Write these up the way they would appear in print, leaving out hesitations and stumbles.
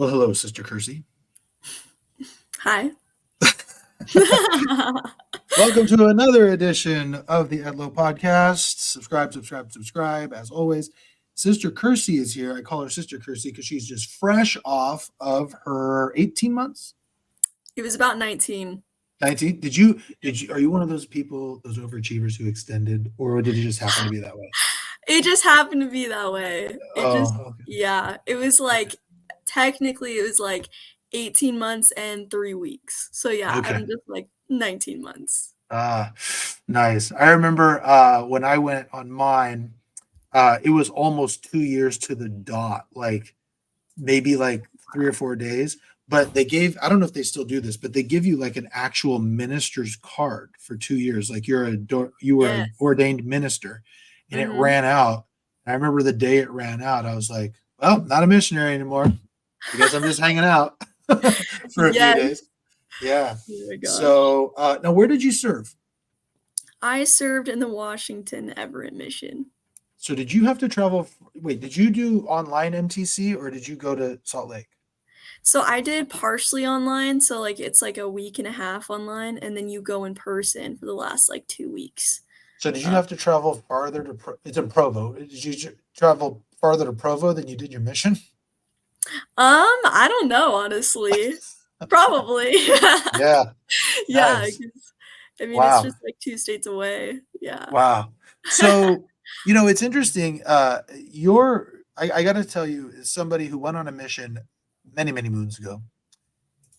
Well, hello, Sister Kersey. Hi. Welcome to another edition of the Edlow Podcast. Subscribe. As always, Sister Kersey is here. I call her Sister Kersey because she's just fresh off of her 18 months. It was about 19. 19? Are you one of those people, those overachievers who extended, or did it just happen to be that way? It just happened to be that way. Okay. Yeah. It was technically it was 18 months and 3 weeks. So yeah, Okay. I'm just 19 months. Nice. I remember when I went on mine, it was almost 2 years to the dot, maybe 3 or 4 days. But I don't know if they still do this, but they give you an actual minister's card for 2 years. You were an ordained minister, and it ran out. I remember the day it ran out, I was like, well, not a missionary anymore. I guess I'm just hanging out for a few days. Yeah. Oh my gosh. So now where did you serve? I served in the Washington Everett mission. So did you have to travel? Wait, did you do online MTC or did you go to Salt Lake? So I did partially online. So it's a week and a half online, and then you go in person for the last 2 weeks. So did you have to travel farther to? It's in Provo. Did you travel farther to Provo than you did your mission? I don't know, honestly. Probably. Yeah. Yeah. Nice. I mean, It's just 2 states away. Yeah. Wow. So, it's interesting. I got to tell you, as somebody who went on a mission many, many moons ago,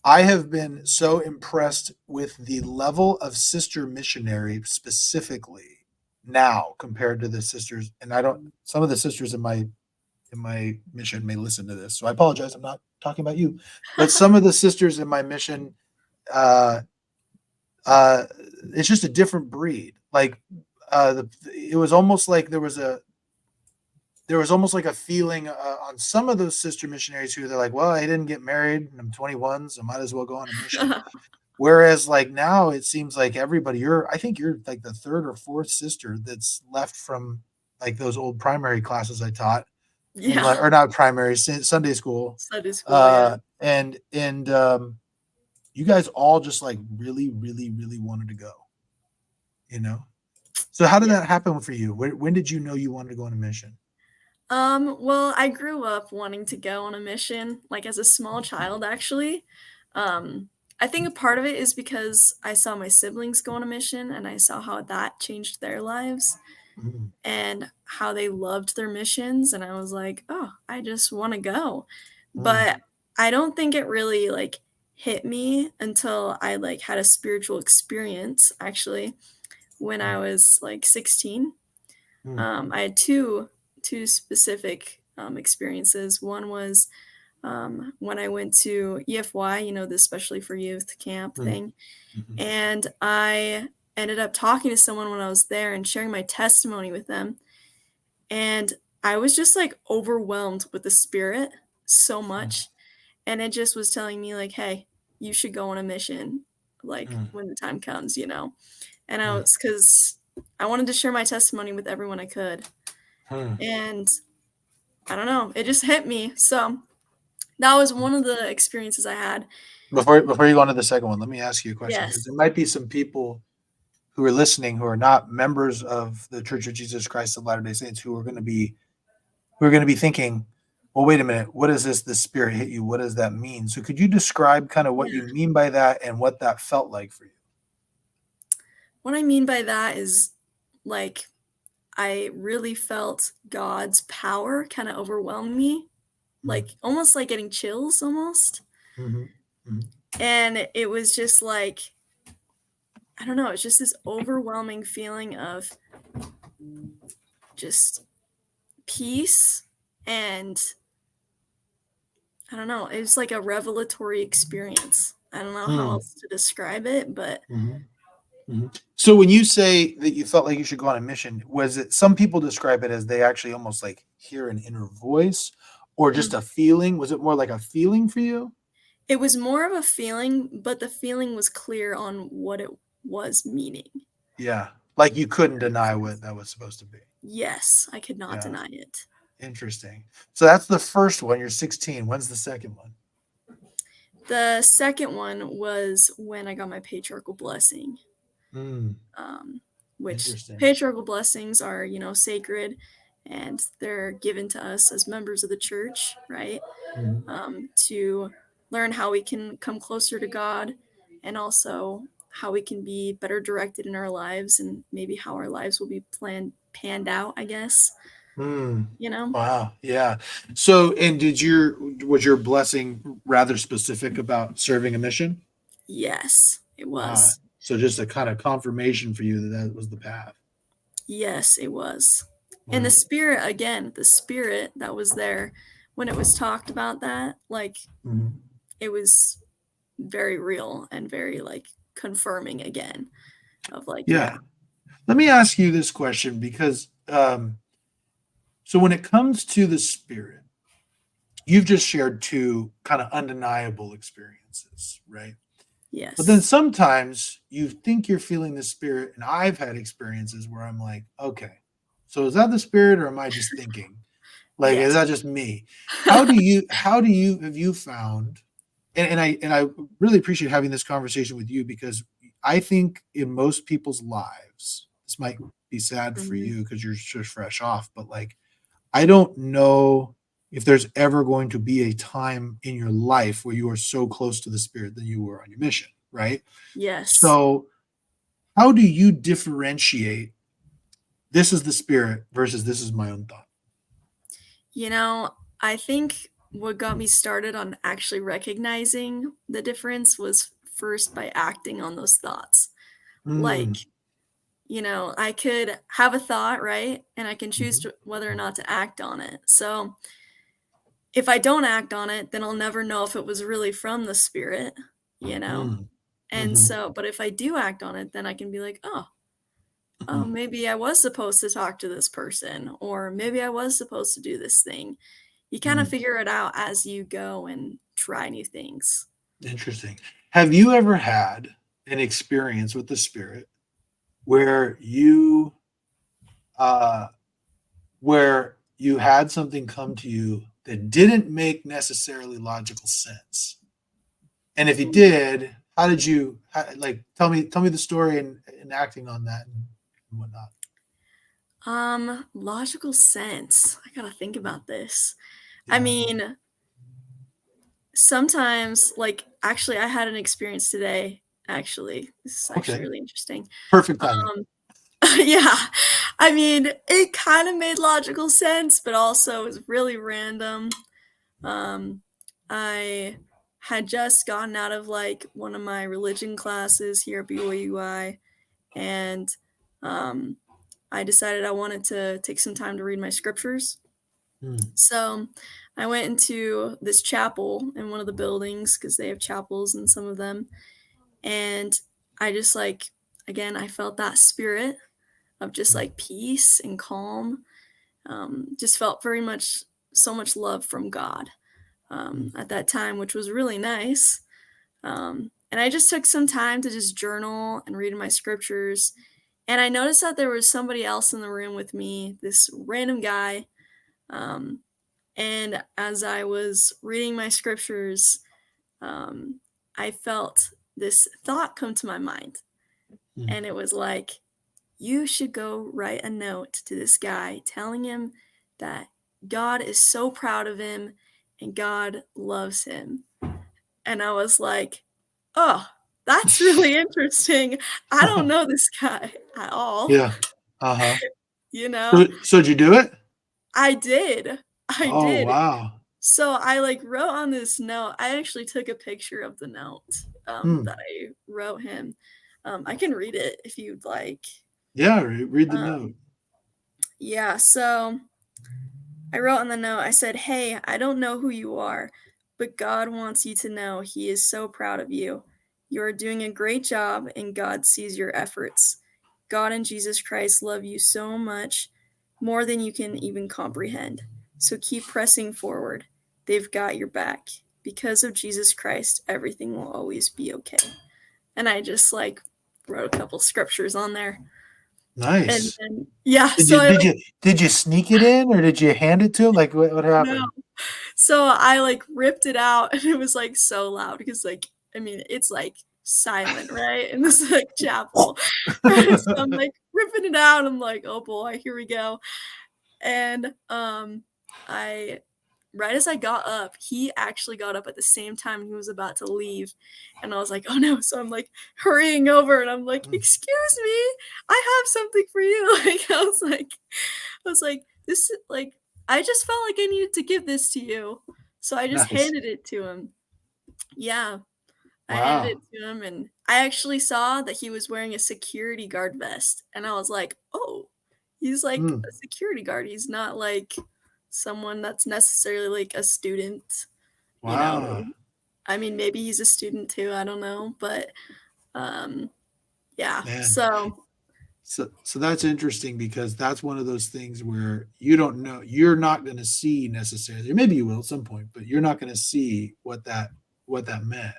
I have been so impressed with the level of Sister Missionary specifically now compared to the sisters. And some of the sisters in my mission may listen to this, so I apologize. I'm not talking about you, but some of the sisters in my mission, it's just a different breed. It was almost like there was almost a feeling on some of those sister missionaries who they're like, well, I didn't get married and I'm 21, so might as well go on a mission. Whereas now it seems like everybody, I think you're the third or fourth sister that's left from those old primary classes I taught. Yeah. Or not primary, Sunday school. Sunday school. Yeah. And you guys all just really, really, really wanted to go. So how did that happen for you? When did you know you wanted to go on a mission? Well, I grew up wanting to go on a mission, as a small child, actually. I think a part of it is because I saw my siblings go on a mission and I saw how that changed their lives and how they loved their missions. And I was like, oh, I just want to go. But I don't think it really hit me until I had a spiritual experience, actually, when I was 16. I had two specific experiences. One was when I went to EFY, the Especially for Youth camp thing. And I ended up talking to someone when I was there and sharing my testimony with them. And I was just overwhelmed with the Spirit so much. And it just was telling me hey, you should go on a mission, when the time comes, And because I wanted to share my testimony with everyone I could. And I don't know, it just hit me. So that was one of the experiences I had. Before you go on to the second one, let me ask you a question. Yes. Because there might be some people who are listening who are not members of the Church of Jesus Christ of Latter-day Saints who are going to be thinking, well, wait a minute, what is this? The Spirit hit you. What does that mean? So could you describe kind of what you mean by that and what that felt like for you? What I mean by that is I really felt God's power kind of overwhelm me, almost getting chills almost. And it was just I don't know, it's just this overwhelming feeling of just peace, and I don't know, it was a revelatory experience. I don't know how else to describe it, but So when you say that you felt like you should go on a mission, was it, some people describe it as they actually almost hear an inner voice or just a feeling? Was it more like a feeling for you? It was more of a feeling, but the feeling was clear on what it was meaning. Yeah. You couldn't deny what that was supposed to be. Yes, I could not deny it. Interesting. So that's the first one. You're 16. When's the second one? The second one was when I got my patriarchal blessing, Mm, um, which interesting. patriarchal blessings are, sacred, and they're given to us as members of the church, right? Mhm. To learn how we can come closer to God, and also how we can be better directed in our lives, and maybe how our lives will be panned out, I guess. Mm. You know? Wow. Yeah. So, and was your blessing rather specific about serving a mission? Yes, it was. So just a kind of confirmation for you that that was the path. Yes, it was. And the Wow. spirit, again, the spirit that was there when it was talked about that, like, Mhm. it was very real and very, like, confirming again of, like, yeah. Yeah. Let me ask you this question because so when it comes to the spirit, you've just shared two kind of undeniable experiences, right? But then Yes. sometimes you think you're feeling the spirit, and I've had experiences where I'm like, okay, so is that the spirit or am I just thinking? Like, is Yes. that just me? How do you have you found and I really appreciate having this conversation with you because I think in most people's lives, this might be sad for Mhm. you because you're just fresh off, but like I don't know if there's ever going to be a time in your life where you are so close to the spirit than you were on your mission, right? Yes. So, how do you differentiate this is the spirit versus this is my own thought? I think what got me started on actually recognizing the difference was first by acting on those thoughts. Like, Mm, I could have a thought, right? And I can choose mhm, to, whether or not to act on it. So if I don't act on it, then I'll never know if it was really from the spirit, you know? mm, And mhm, so, but if I do act on it, then I can be like, oh, mhm, maybe I was supposed to talk to this person, or maybe I was supposed to do this thing. You kind of mm. figure it out as you go and try new things. Interesting. Have you ever had an experience with the spirit where uh you had something come to you that didn't make necessarily logical sense? And if you did, how did like tell me the story and acting on that and whatnot. Logical sense. I gotta think about this. I Yeah. mean, sometimes, like, actually, I had an experience today. Actually, this is actually Okay. really interesting. Perfect timing. Um, yeah, I mean, it kind of made logical sense, but also was really random. Um, I had just gotten out of like one of my religion classes here at BYU-I, and um, I decided I wanted to take some time to read my scriptures. Mm, So I went into this chapel in one of the buildings because they have chapels in some of them. And I just like, again, I felt that spirit of just mm, like peace and calm. Just felt very much, so much love from God mm, at that time, which was really nice. And I just took some time to just journal and read my scriptures. And I noticed that there was somebody else in the room with me, this random guy. Um, and as I was reading my scriptures, um, I felt this thought come to my mind. mm, And it was like, you should go write a note to this guy telling him that God is so proud of him and God loves him. And I was like, oh, that's really interesting. I don't know this guy at all, yeah. Uh-huh. you know? So did you do it? I did. I Oh, did. wow. So I like wrote on this note. I actually took a picture of the note that Mm. I wrote him. I can read it if you'd like. Yeah, read the note. Um, yeah, so I wrote on the note, I said, hey, I don't know who you are, but God wants you to know He is so proud of you. You are doing a great job, and God sees your efforts. God and Jesus Christ love you so much, more than you can even comprehend. So keep pressing forward. They've got your back. Because of Jesus Christ, everything will always be okay. And I just like wrote a couple scriptures on there. And Nice. then, yeah, Did so you I did like, you did you sneak it in or did you hand it to him? Like what no. happened? So I like ripped it out and it was like so loud because like I mean it's like silent, right? In this like chapel. So I'm like ripping it out. I'm like, oh boy, here we go. And I right as I got up, he actually got up at the same time and he was about to leave. And I was like, oh no. So I'm like hurrying over and I'm like, excuse me, I have something for you. Like I was like, this is like I just felt like I needed to give this to you. So I just Nice. handed it to him. Yeah. I handed Wow. it to him and I actually saw that he was wearing a security guard vest. And I was like, oh, he's like Mm, a security guard. He's not like someone that's necessarily like a student, you wow. know. I mean, maybe he's a student too, I don't know, but um yeah. Man. So, So that's interesting because that's one of those things where you don't know, you're not going to see necessarily, maybe you will at some point, but you're not going to see what that meant.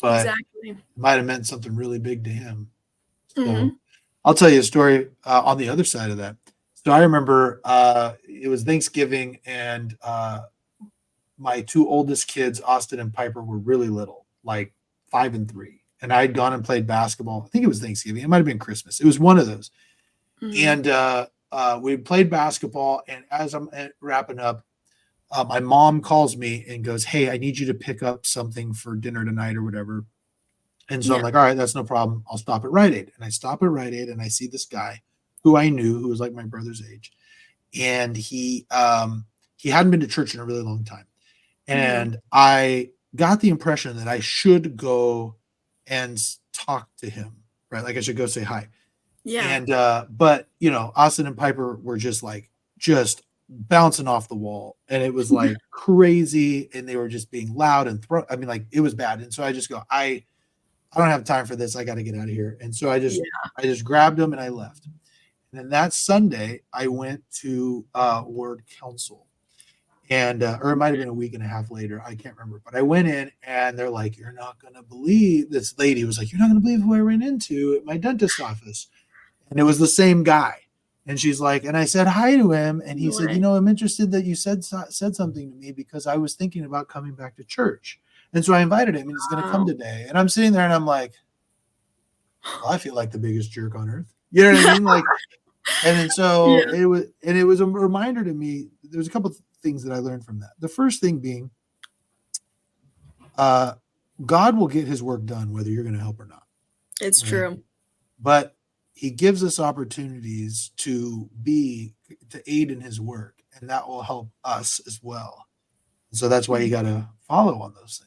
But exactly. it might have meant something really big to him. So Mhm. I'll tell you a story on the other side of that. So I remember it was Thanksgiving, and my two oldest kids, Austin and Piper, were really little, like 5 and 3. And I had gone and played basketball. I think it was Thanksgiving. It might have been Christmas. It was one of those. Mhm. And we played basketball. And as I'm wrapping up, my mom calls me and goes, "Hey, I need you to pick up something for dinner tonight or whatever." And so I'm Yeah. like, "All right, that's no problem. I'll stop at Rite Aid." And I stop at Rite Aid and I see this guy who I knew, who was like my brother's age. And he hadn't been to church in a really long time. Mhm. And I got the impression that I should go and talk to him, right? Like I should go say hi. Yeah. And but Austin and Piper were just bouncing off the wall, and it was like crazy, and they were just being loud and I mean, like it was bad. And so I just go, I don't have time for this. I got to get out of here. And so Yeah. I just grabbed him and I left. And then that Sunday, I went to ward council, and or it might have been a week and a half later. I can't remember, but I went in and they're like, "You're not gonna believe." This lady was like, "You're not gonna believe who I ran into at my dentist office," and it was the same guy. And she's like, and I said hi to him, and he No said, way. "I'm interested that you said something to me because I was thinking about coming back to church, and so I invited him, and he's going to come Wow. today." And I'm sitting there, and I'm like, "Well, I feel like the biggest jerk on earth." You know what I mean? Like, and then so Yeah. it was a reminder to me. There's a couple of things that I learned from that. The first thing being, uh, God will get His work done whether you're going to help or not, It's right? true. But He gives us opportunities to aid in His work, and that will help us as well. So that's why you got to follow on those things.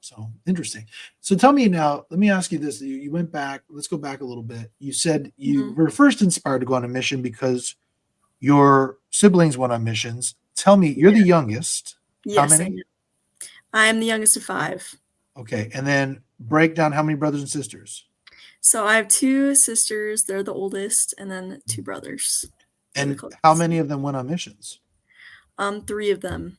So interesting. So tell me now, let me ask you this. You went back, let's go back a little bit. You said you Mhm. were first inspired to go on a mission because your siblings went on missions. Tell me, you're the Yeah. youngest. How Yes, I many? am. I am the youngest of 5. Okay. And then break down how many brothers and sisters. So I have 2 sisters, they're the oldest, and then 2 brothers. They're the And how closest. many of them went on missions? 3 of them.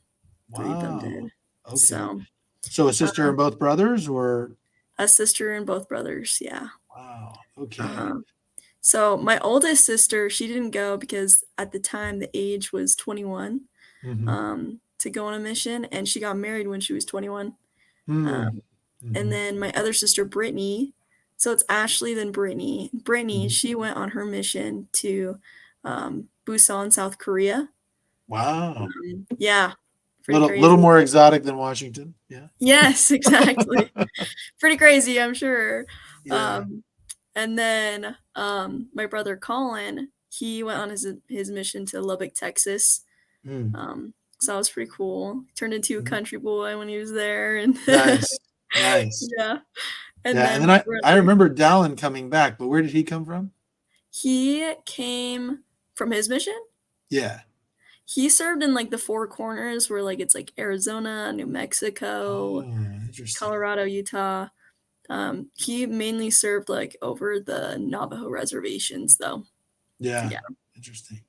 3 of them Wow. did. Okay. So, So a sister um, and both brothers, or a sister and both brothers, yeah. wow. Okay. Uh-huh. So my oldest sister, she didn't go because at the time the age was 21, Mm-hmm. to go on a mission, and she got married when she was 21. Mm-hmm. Um, and Mm-hmm. then my other sister, Brittany, so it's Ashley, then Brittany. Brittany, Mm-hmm. she went on her mission to Busan, South Korea. Wow. Yeah, pretty Little crazy. more exotic than Washington. Yeah. Yes, exactly. Pretty crazy, I'm sure. Yeah. Um, and then my brother Colin, he went on his mission to Lubbock, Texas. Mm. So that was pretty cool. Turned into a Mhm. country boy when he was there, and Nice. Nice. yeah. And Yeah. And then then my I brother, remember Dallin coming back, but where did he come from? he came from his mission. Yeah. He served in like the four corners where like it's like Arizona, New Mexico, Oh, interesting. Colorado, Utah. He mainly served like over the Navajo reservations though. Yeah. Yeah. Interesting.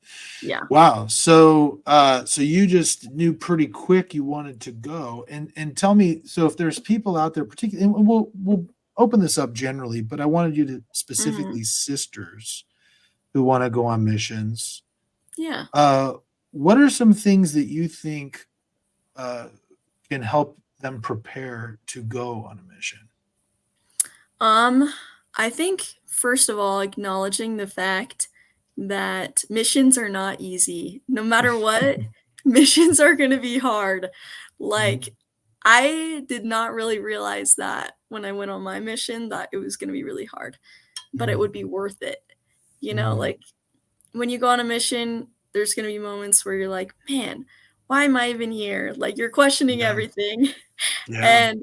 Yeah. Wow. So so you just knew pretty quick you wanted to go. And tell me, so if there's people out there, particularly, and we'll open this up generally, but I wanted you to Mhm. specifically sisters who want to go on missions. Yeah. Uh what are some things that you think uh, can help them prepare to go on a mission? Um, I think first of all, acknowledging the fact that missions are not easy. No matter what, missions are going to be hard. Like, Mhm. I did not really realize that when I went on my mission that it was going to be really hard, but it Mm, would be worth it. You know, mm, like when you go on a mission, there's going to be moments where you're like, man, why am I even here? Like, you're questioning yeah, everything. yeah, And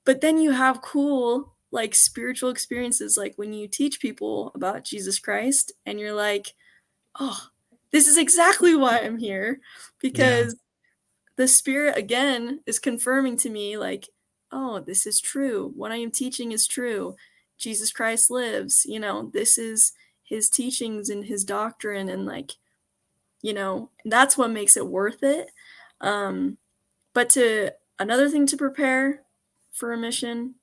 but then you have cool, like, spiritual experiences, like, when you teach people about Jesus Christ and you're like, "Oh, this is exactly why I'm here," yeah. because the Spirit, again, is confirming to me, like, "Oh, this is true. What I am teaching is true. Jesus Christ lives," "This is his teachings and his doctrine," and, like, that's what makes it worth it. Um, but to another thing to prepare for a mission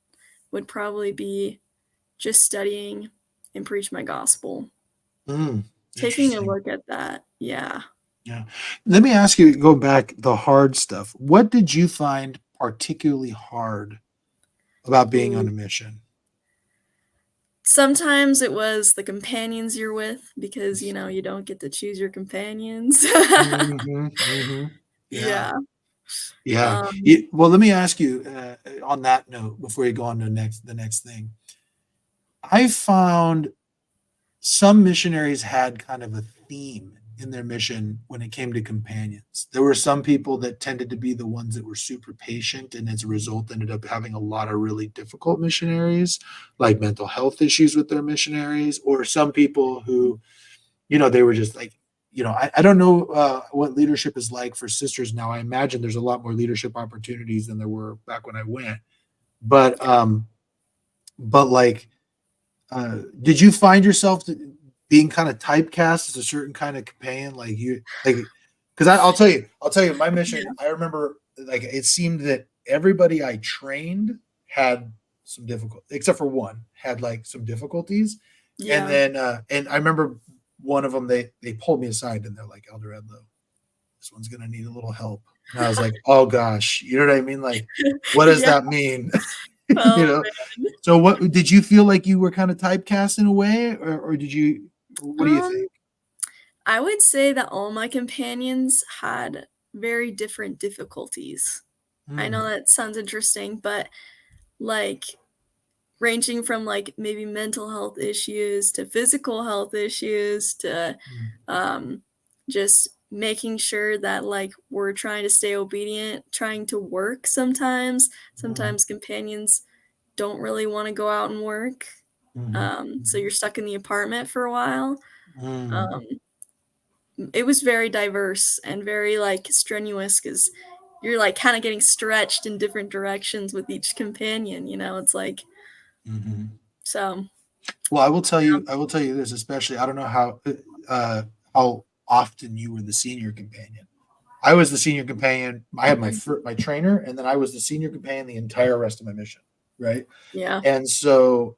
would probably be just studying and preach my gospel. Mm, Taking a interesting. look at that. Yeah. Yeah. Let me ask you, go back the hard stuff. What did you find particularly hard about being on Ooh. a mission? Sometimes it was the companions you're with because, you don't get to choose your companions. Hmm, hmm. Yeah. Yeah. Yeah. Um, Well, let me ask you on that note before you go on to the next thing. I found some missionaries had kind of a theme in their mission when it came to companions. There were some people that tended to be the ones that were super patient, and as a result, ended up having a lot of really difficult missionaries, like mental health issues with their missionaries, or some people who, they were just like, I don't know what leadership is like for sisters now. I imagine there's a lot more leadership opportunities than there were back when I went. But, yeah. like, did you find yourself being kind of typecast as a certain kind of companion, because I'll tell you, my mission. Yeah. I remember like it seemed that everybody I trained had some difficult, except for one had like some difficulties, and Yeah. then and I remember one of them they pulled me aside and they're like, Elder Edlow, this one's gonna need a little help, and I was like, oh gosh, you know what I mean? Like, what does Yeah. that mean? you Oh, know, man. so what did you feel like you were kind of typecast in a way, or did you? What do you Um, think? I would say that all my companions had very different difficulties. I know Mm, that sounds interesting, but, like, ranging from, like, maybe mental health issues to physical health issues to, mm, um, just making sure that, like, we're trying to stay obedient, trying to work sometimes. mm, Sometimes companions don't really wanna go out and work, mhm, so mhm, you're stuck in the apartment for a while. mm, Um, it was very diverse and very, like, strenuous because 'cause you're, like, kinda getting stretched in different directions with each companion, It's like mhm. so, Well, I will tell you this, especially I don't know how often you were the senior companion. I was the senior companion. I had mhm, my trainer, and then I was the senior companion the entire rest of my mission, right? yeah, And so,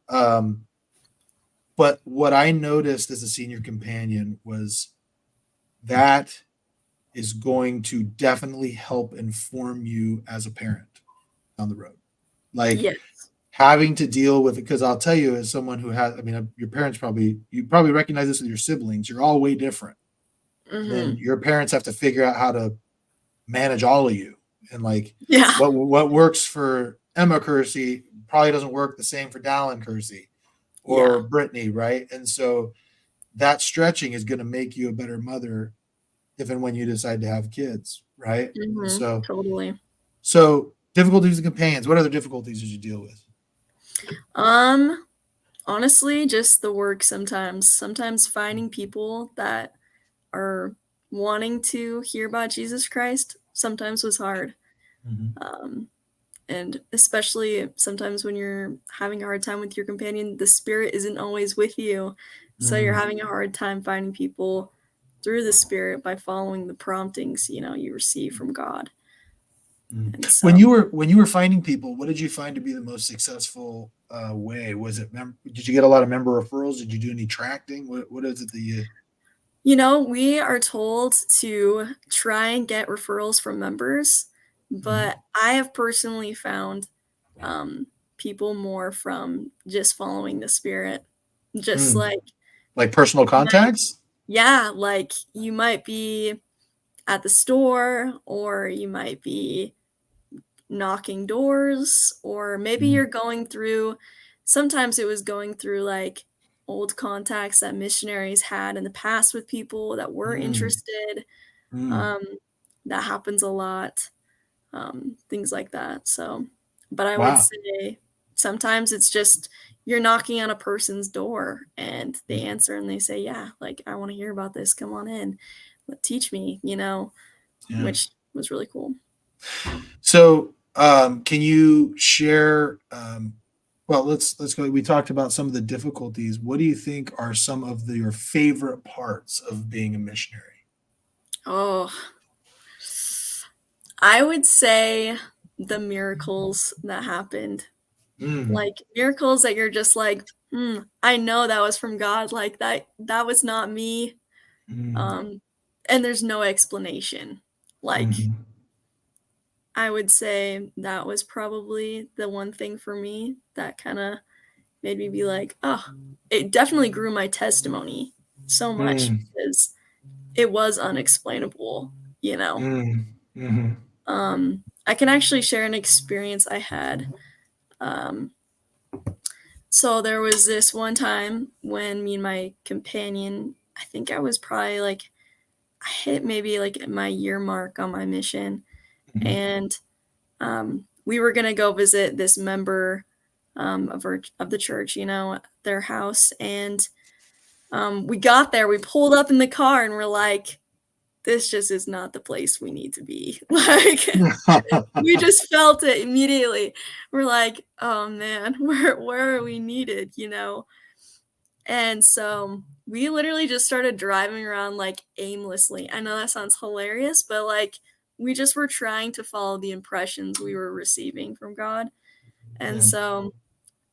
but what I noticed as a senior companion was that is going to definitely help inform you as a parent down the road. Like yes, having to deal with it, because I'll tell you, as someone who has, I mean, your parents you probably recognize this with your siblings. You're all way different. And then mhm, your parents have to figure out how to manage all of you. And like yeah, what works for Emma Kersey probably doesn't work the same for Dallin Kersey or yeah, Brittany, right? And so that stretching is going to make you a better mother if and when you decide to have kids, right? And totally. so difficulties and companions. What other difficulties did you deal with? Um, Honestly, just the work sometimes. Sometimes finding people that are wanting to hear about Jesus Christ sometimes was hard. Mhm, Um, and especially sometimes when you're having a hard time with your companion, the spirit isn't always with you. So you're mhm, having a hard time finding people through the spirit by following the promptings, you receive from God. mhm. And When so, you were when you were finding people, what did you find to be the most successful way? Was it did you get a lot of member referrals? Did you do any tracting? What is it that you? we are told to try and get referrals from members. Mhm. But I have personally found people more from just following the Spirit. Just Mm. like, Like personal might, contacts? yeah, like you might be at the store, or you might be knocking doors, or maybe Mhm. you're going through, sometimes it was going through like old contacts that missionaries had in the past with people that were Mm. interested. Mm. Um, that happens a lot, things like that. So, but I would Wow. say sometimes it's just you're knocking on a person's door and they Mm. answer and they say, "Yeah, like I want to hear about this. Come on in, teach me," Yeah. which was really cool. So, can you share? Well, let's go. We talked about some of the difficulties. What do you think are some of your favorite parts of being a missionary? Oh, I would say the miracles that happened, Mm. like miracles that you're just like, I know that was from God. Like that was not me. Mm. Um, and there's no explanation. Like, Mhm. I would say that was probably the one thing for me that kinda made me be like, "Oh," it definitely grew my testimony so much Mm. because it was unexplainable, you know? Mm. Mhm. I can actually share an experience I had. Um, so there was this one time when me and my companion, I think I was probably, like, I hit maybe, like, my year mark on my mission, Mhm. and we were gonna go visit this member of the church, their house, and we got there. We pulled up in the car, and we're like, "This just is not the place we need to be." Like, we just felt it immediately. We're like, "Oh man, where are we needed?" And so we literally just started driving around like aimlessly. I know that sounds hilarious, but like we just were trying to follow the impressions we were receiving from God. And Yeah. so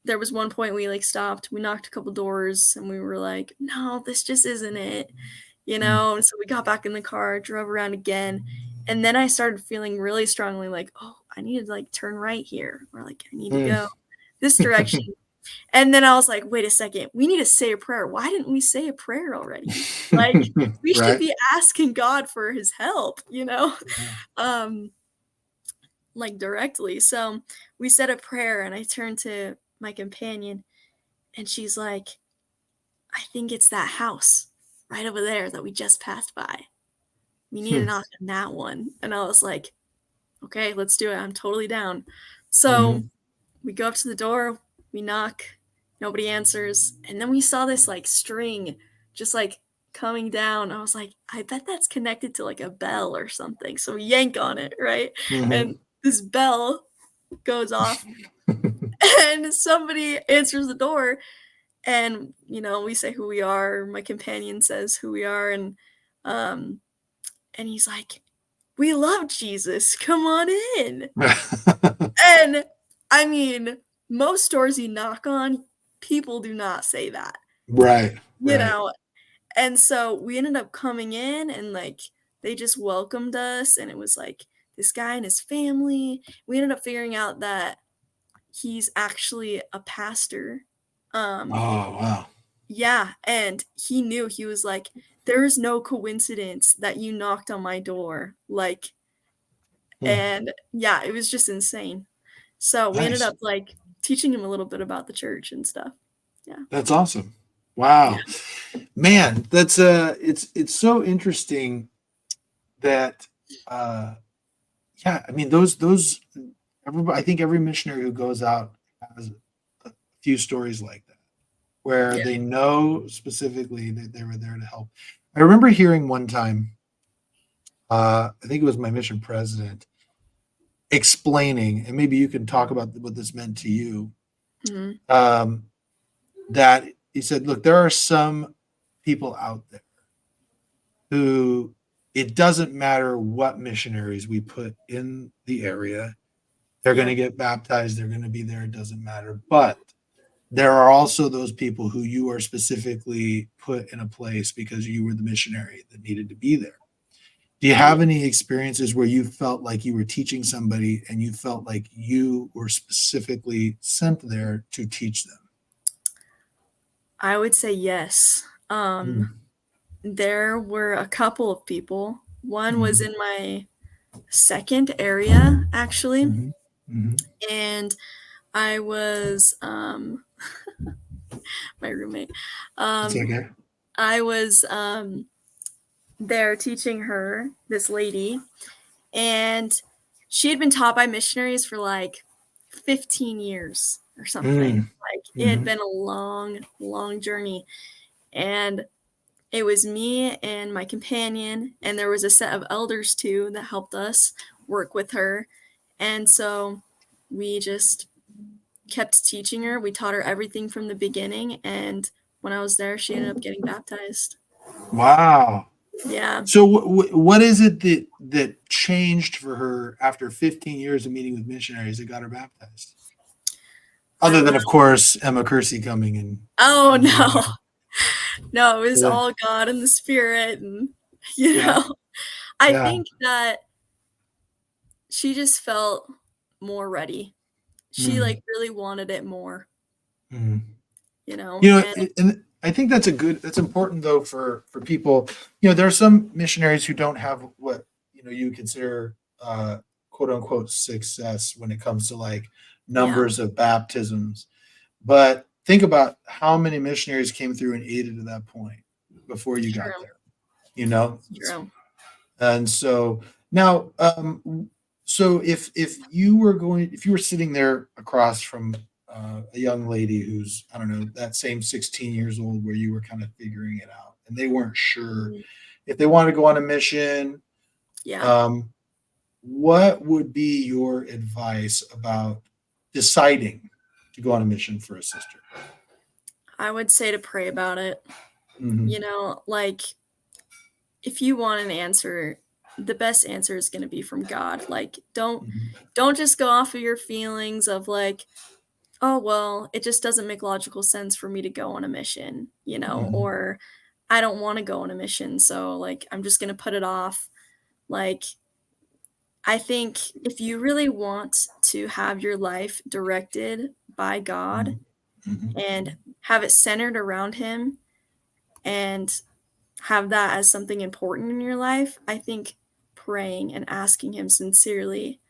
there was one point we like stopped, we knocked a couple doors, and we were like, no, this just isn't it, Mm. And so we got back in the car, drove around again. And then I started feeling really strongly like, oh, I need to like turn right here, or like I need to Mm. go this direction. And then I was like, "Wait a second, we need to say a prayer. Why didn't we say a prayer already? Like, we should Right? be asking God for his help, Yeah. um, like, directly." So, we said a prayer, and I turned to my companion, and she's like, "I think it's that house right over there that we just passed by. We need to Hmm. knock on that one." And I was like, "Okay, let's do it. I'm totally down." So Mhm. we go up to the door, we knock, nobody answers, and then we saw this like string just like coming down. I was like, I bet that's connected to like a bell or something. So we yank on it, right? And Mhm. this bell goes off and somebody answers the door, and we say who we are. My companion says who we are, um and he's like, "We love Jesus. Come on in." And, I mean, most doors you knock on, people do not say that, Right, you right. know? And so we ended up coming in and, like, they just welcomed us, and it was, like, this guy and his family. We ended up figuring out that he's actually a pastor. Um, Oh, wow. yeah, and he knew, he was like, "There is no coincidence that you knocked on my door." Like, Hmm. and yeah, it was just insane. So we ended Nice. up, like, teaching him a little bit about the church and stuff. Yeah. That's awesome. Yeah. Wow. Man, it's so interesting that uh yeah, I mean those everybody, I think every missionary who goes out has a few stories like that where Yeah. they know specifically that they were there to help. I remember hearing one time, I think it was my mission president explaining, and maybe you can talk about what this meant to you. Mhm. Um, that he said, look, there are some people out there who it doesn't matter what missionaries we put in the area, they're going to Yep. get baptized, they're going to be there, it doesn't matter. But there are also those people who you are specifically put in a place because you were the missionary that needed to be there. Do you have any experiences where you felt like you were teaching somebody and you felt like you were specifically sent there to teach them? I would say yes. Mm, There were a couple of people. One was mhm, in my second area, actually, mhm, mhm. and I was my roommate. It's Um, okay. I was there teaching her, this lady, and she had been taught by missionaries for like 15 years or something. Mm, Like it had mhm, been a long, long journey. And it was me and my companion, and there was a set of elders too that helped us work with her. And so we just kept teaching her. We taught her everything from the beginning. And when I was there, she ended up getting baptized. wow. Yeah. So what is it that changed for her after 15 years of meeting with missionaries that got her baptized? I Other don't than, know. of course, Emma Kersey coming Oh, and no. No, it was yeah, all God and the Spirit. And, you yeah, know, I yeah. think that she just felt more ready. She Mm, like really wanted it more, mm. and And I think that's important though for people. There are some missionaries who don't have what you consider quote unquote success when it comes to like yeah, numbers of baptisms. But think about how many missionaries came through and aided to that point before you it's got true. there. You know, It's true. and so now, so if you were sitting there across from a young lady who's, I don't know, that same 16 years old where you were kind of figuring it out, and they weren't sure Mhm. if they wanted to go on a mission, Yeah. um, what would be your advice about deciding to go on a mission for a sister? I would say to pray about it. Hmm. Like if you want an answer, the best answer is going to be from God. Like Hmm. don't just go off of your feelings of like, oh well, it just doesn't make logical sense for me to go on a mission, Hmm. or I don't want to go on a mission, so like I'm just going to put it off. Like I think if you really want to have your life directed by God Hmm. and have it centered around Him and have that as something important in your life, I think praying and asking Him sincerely,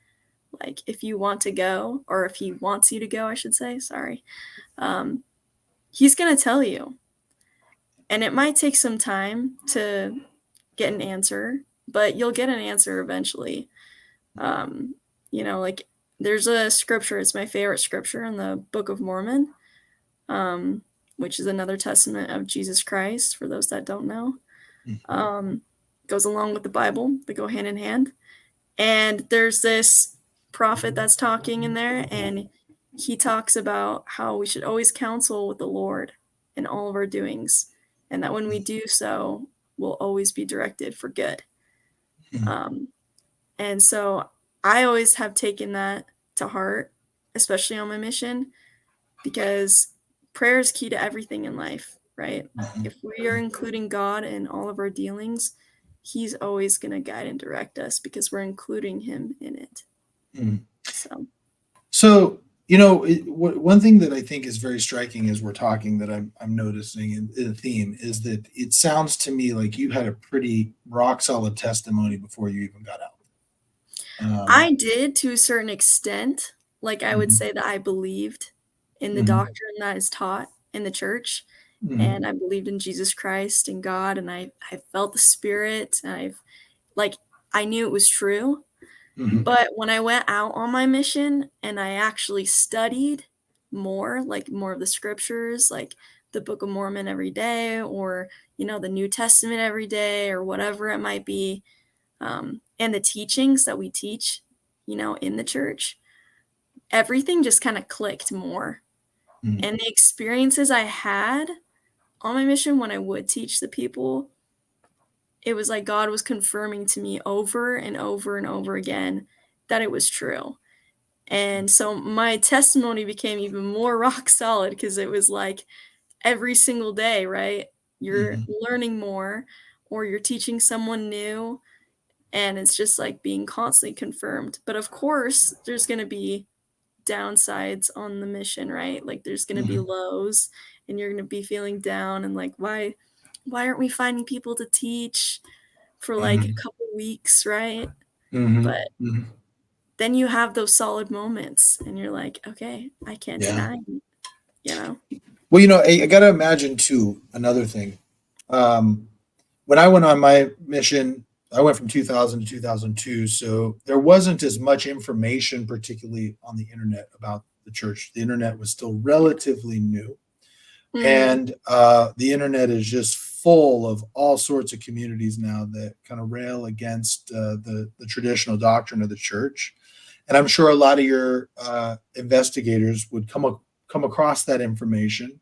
like if you want to go, or if He wants you to go, I should say, sorry, um, He's going to tell you. And it might take some time to get an answer, but you'll get an answer eventually. Um, like there's a scripture, it's my favorite scripture in the Book of Mormon, um, which is another testament of Jesus Christ, for those that don't know. Um, Goes along with the Bible, they go hand in hand. And there's this prophet that's talking in there, and he talks about how we should always counsel with the Lord in all of our doings, and that when we do so, we'll always be directed for good. Um, and so I always have taken that to heart, especially on my mission, because prayer is key to everything in life, right? If we are including God in all of our dealings, He's always going to guide and direct us because we're including Him in it. Hmm. So, So, one thing that I think is very striking as we're talking that I'm noticing in the theme is that it sounds to me like you had a pretty rock solid testimony before you even got out. Um, I did to a certain extent. Like, I would mhm, say that I believed in the mhm, doctrine that is taught in the church, and mhm, I believed in Jesus Christ and God, and I felt the Spirit, and like, I knew it was true. mhm, But when I went out on my mission and I actually studied more, like more of the scriptures, like the Book of Mormon every day, or, the New Testament every day, or whatever it might be, and the teachings that we teach, in the church, everything just kind of clicked more. mhm, And the experiences I had on my mission when I would teach the people, it was like God was confirming to me over and over and over again that it was true. And so my testimony became even more rock solid because it was like every single day, right? You're mhm, learning more, or you're teaching someone new, and it's just like being constantly confirmed. But of course, there's going to be downsides on the mission, right? Like there's going to be Mhm. lows, and you're going to be feeling down and like why aren't we finding people to teach for like a Mhm. couple weeks, right? Mhm. But Mhm. then you have those solid moments and you're like, okay, I can't Yeah. deny it, you know? Well, I got to imagine too, another thing. Um, when I went on my mission, I went from 2000 to 2002. So there wasn't as much information, particularly on the internet, about the church. The internet was still relatively new. Mm, And the internet is just full of all sorts of communities now that kind of rail against the traditional doctrine of the church. And I'm sure a lot of your investigators would come across that information,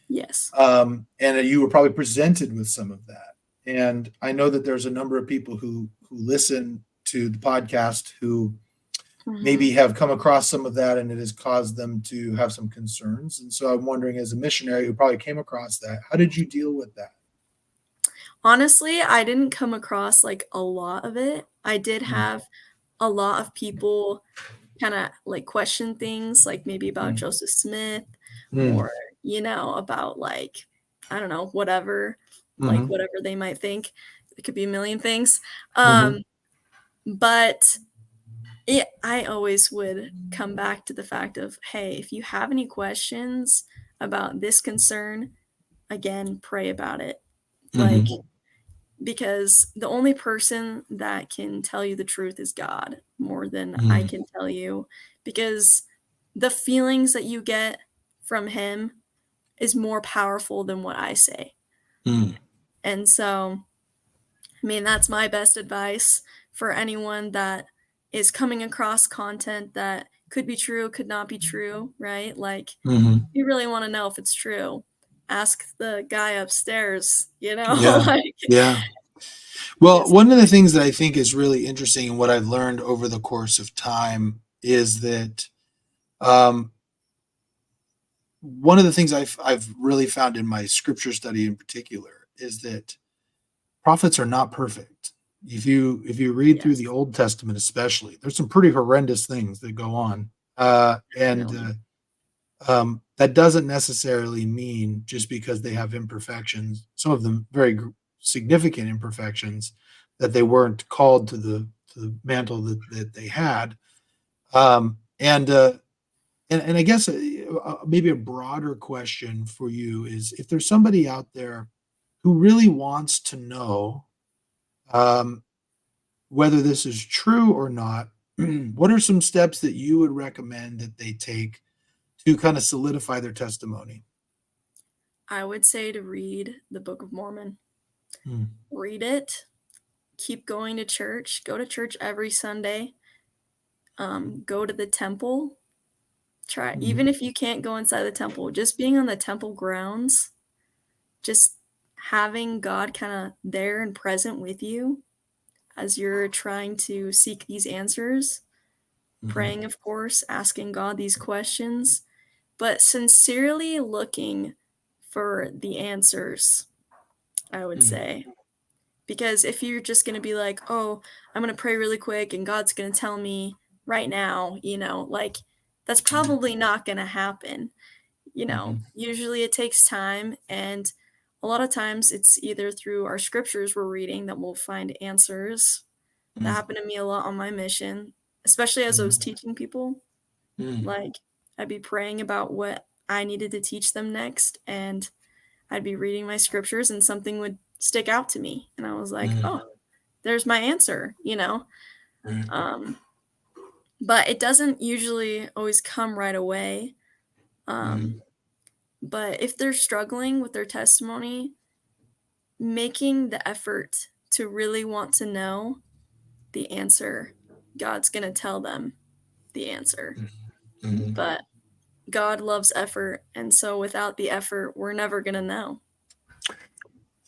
yes. and you were probably presented with some of that. And I know that there's a number of people who listen to the podcast who maybe Mhm. have come across some of that, and it has caused them to have some concerns. And so I'm wondering, as a missionary who probably came across that, how did you deal with that? Honestly, I didn't come across like a lot of it. I did Mm, have a lot of people kind of like question things like maybe about mm, Joseph Smith mm, or, about like, I don't know, whatever, like mhm, whatever they might think. It could be a million things. mhm, Um, but I always would come back to the fact of, hey, if you have any questions about this concern, again, pray about it. Like, mhm, because the only person that can tell you the truth is God more than I mm, can tell you. Because the feelings that you get from Him is more powerful than what I say. mm, And so, I mean, that's my best advice for anyone that is coming across content that could be true, could not be true, right? Like, mhm. you really want to know if it's true. Ask the guy upstairs, Yeah, like, yeah. Well, because, one of the things that I think is really interesting and what I've learned over the course of time is that um, one of the things I've really found in my scripture study in particular is that prophets are not perfect. If you read through the yes, Old Testament, especially, there's some pretty horrendous things that go on, and definitely. that doesn't necessarily mean just because they have imperfections, some of them very significant imperfections, that they weren't called to the mantle that they had. And I guess maybe a broader question for you is if there's somebody out there who really wants to know um, whether this is true or not, what are some steps that you would recommend that they take to kind of solidify their testimony? I would say to read the Book of Mormon. Mm, Read it, keep going to church, go to church every Sunday, go to the temple. Try, mhm, even if you can't go inside the temple, just being on the temple grounds, just having God kind of there and present with you as you're trying to seek these answers, mhm, praying, of course, asking God these questions, but sincerely looking for the answers, I would mm, say. Because if you're just going to be like, oh, I'm going to pray really quick and God's going to tell me right now, like that's probably not going to happen. mhm, Usually it takes time. And a lot of times it's either through our scriptures we're reading that we'll find answers. That mm, happened to me a lot on my mission, especially as I was mhm, teaching people. mm, Like, I'd be praying about what I needed to teach them next, and I'd be reading my scriptures, and something would stick out to me. And I was like, mm, oh, there's my answer. mm, Um, but it doesn't usually always come right away. Um, mm, but if they're struggling with their testimony, making the effort to really want to know the answer, God's going to tell them the answer. mhm. But God loves effort. And so without the effort, we're never going to know.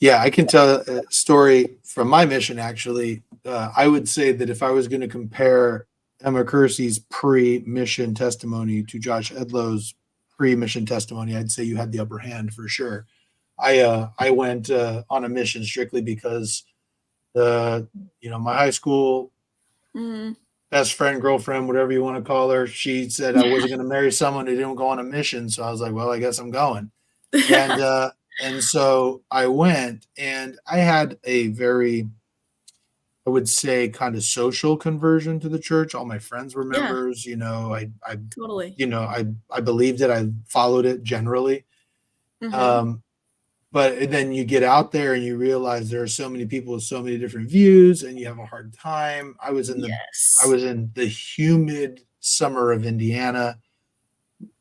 Yeah, I can tell a story from my mission, actually. I would say that if I was going to compare Emma Kersey's pre-mission testimony to Josh Edlow's pre-mission testimony, I'd say you had the upper hand for sure. I went on a mission strictly because the my high school Mhm. best friend, girlfriend, whatever you want to call her, she said I wasn't going to marry someone who didn't go on a mission. So I was like, well, I guess I'm going. And so I went, and I had a very, I would say, kind of social conversion to the church. All my friends were Yeah, members. totally. I believed it. I followed it generally. Mhm. Um, but then you get out there and you realize there are so many people with so many different views, and you have a hard time. I Yes. was in the humid summer of Indiana,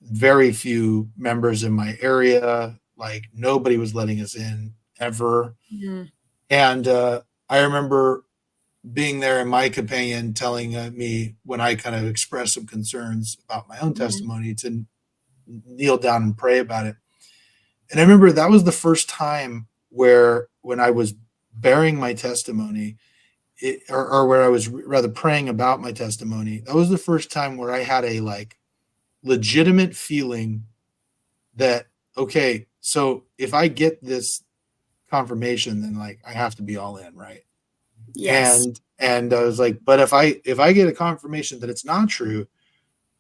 very few members in my area, like nobody was letting us in ever. Mhm. And I remember being there, and my companion telling me, when I kind of expressed some concerns about my own Mhm. testimony, to kneel down and pray about it. And I remember that was the first time where, when I was bearing my testimony, or where I was rather praying about my testimony, that was the first time where I had a like legitimate feeling that, okay, so if I get this confirmation, then like I have to be all in, right? Yes. And I was like, but if I get a confirmation that it's not true,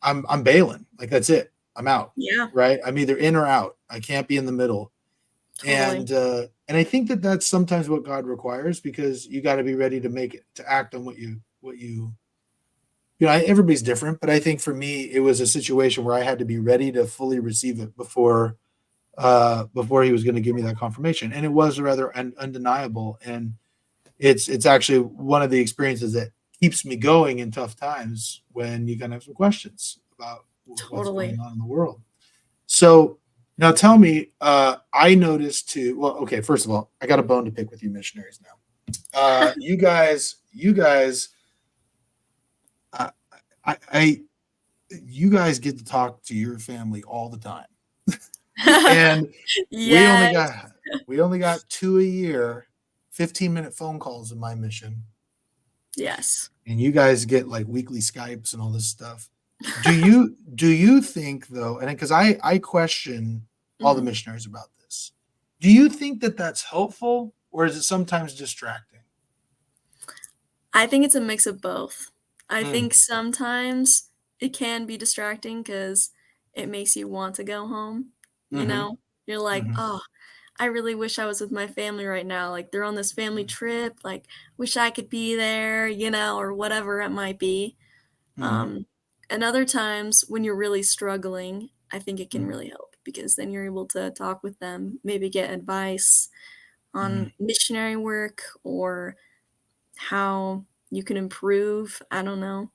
I'm bailing. Like, that's it. I'm out. Yeah, Right? I'm either in or out. I can't be in the middle. totally. And I think that that's sometimes what God requires, because you got to be ready to make it, to act on everybody's different, but I think for me it was a situation where I had to be ready to fully receive it before he was going to give me that confirmation. And it was rather undeniable, and it's actually one of the experiences that keeps me going in tough times, when you kind of have some questions about what's Totally. going on in the world. So now tell me, I noticed too. Well, okay, first of all, I got a bone to pick with you missionaries now. You guys, I, I, you guys get to talk to your family all the time, and we only Yes. got we only got two a year, 15-minute phone calls in my mission, Yes. and you guys get like weekly Skypes and all this stuff. Do you think though, and because I question all the Mhm. missionaries about this, do you think that that's helpful, or is it sometimes distracting? I think it's a mix of both. I Mm, think sometimes it can be distracting because it makes you want to go home, you mm-hmm, know? You're like, mm-hmm, "Oh, I really wish I was with my family right now, like, they're on this family trip, like, wish I could be there," or whatever it might be. mm-hmm, Um, and other times when you're really struggling, I think it can mm-hmm, really help because then you're able to talk with them, maybe get advice mm-hmm, on missionary work or how you can improve. I don't know.